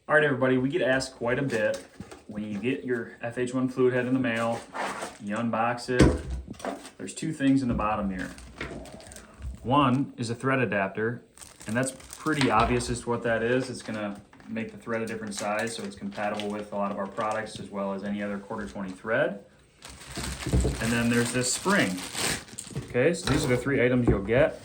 All right, everybody, we get asked quite a bit when you get your FH1 fluid head in the mail, you unbox it, there's two things in the bottom here. One is a thread adapter, and that's pretty obvious as to what that is. It's gonna make the thread a different size, so it's compatible with a lot of our products as well as any other 1/4-20 thread. And then there's this spring. Okay, so these are the three items you'll get.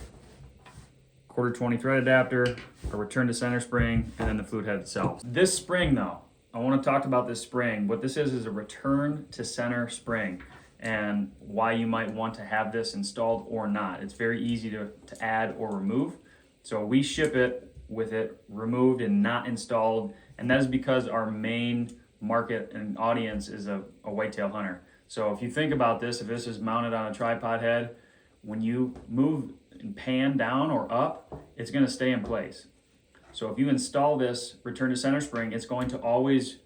1/4-20 thread adapter, a return to center spring, and then the fluid head itself. This spring though, I want to talk about this spring. What this is a return to center spring, and why you might want to have this installed or not. It's very easy to add or remove. So we ship it with it removed and not installed, and that is because our main market and audience is a whitetail hunter. So if you think about this, if this is mounted on a tripod head, when you move and pan down or up, it's going to stay in place. So if you install this return to center spring, it's going to always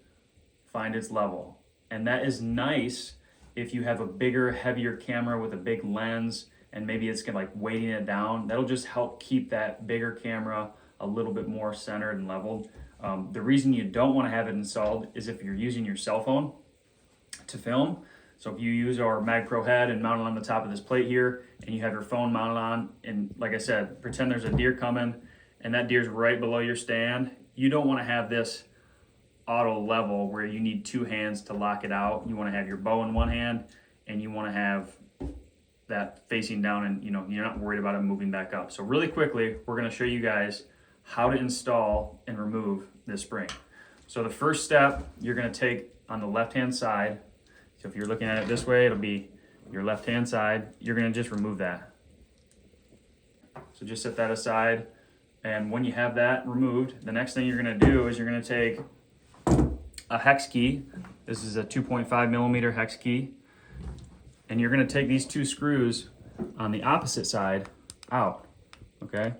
find its level. And that is nice if you have a bigger, heavier camera with a big lens, and maybe it's like weighting it down. That'll just help keep that bigger camera a little bit more centered and leveled. The reason you don't want to have it installed is if you're using your cell phone to film. So if you use our Mag Pro head and mount it on the top of this plate here, and you have your phone mounted on, and like I said, pretend there's a deer coming and that deer's right below your stand, you don't want to have this auto level where you need two hands to lock it out. You want to have your bow in one hand, and you want to have that facing down, and you're not worried about it moving back up. So really quickly, we're going to show you guys how to install and remove this spring. So the first step you're going to take on the left hand side. So if you're looking at it this way, it'll be your left hand side. You're going to just remove that. So just set that aside. And when you have that removed, the next thing you're going to do is you're going to take a hex key. This is a 2.5 millimeter hex key. And you're going to take these two screws on the opposite side out. Okay?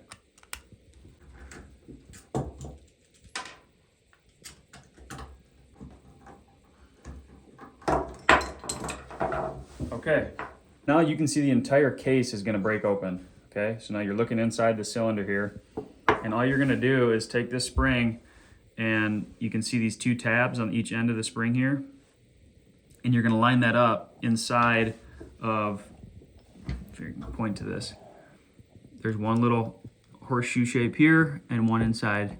Okay, now you can see the entire case is going to break open. Okay, so now you're looking inside the cylinder here, and all you're going to do is take this spring, and you can see these two tabs on each end of the spring here, and you're going to line that up inside of, if you can point to this, there's one little horseshoe shape here and one inside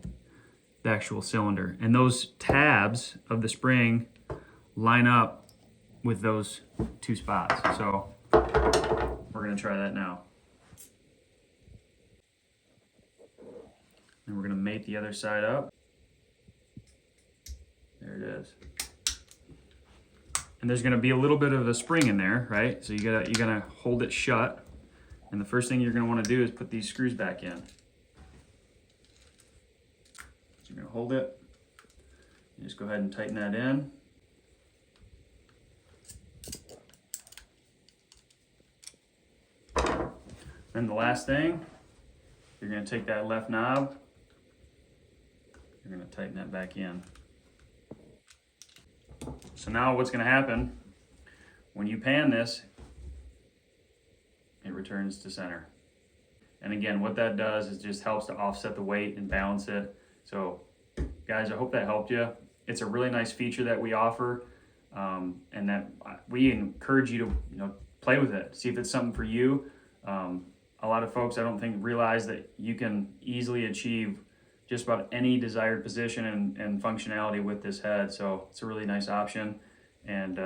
the actual cylinder, and those tabs of the spring line up with those two spots. So we're going to try that now. And we're going to mate the other side up. There it is. And there's going to be a little bit of a spring in there, right? So you're gonna hold it shut. And the first thing you're going to want to do is put these screws back in. So you're going to hold it. You just go ahead and tighten that in. Then the last thing, you're going to take that left knob, you're going to tighten that back in. So now what's going to happen, when you pan this, it returns to center. And again, what that does is just helps to offset the weight and balance it. So guys, I hope that helped you. It's a really nice feature that we offer, and that we encourage you to play with it, see if it's something for you. A lot of folks, I don't think, realize that you can easily achieve just about any desired position and functionality with this head. So it's a really nice option. And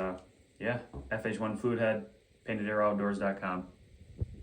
yeah, FH1 fluid head, paintedarrowoutdoors.com.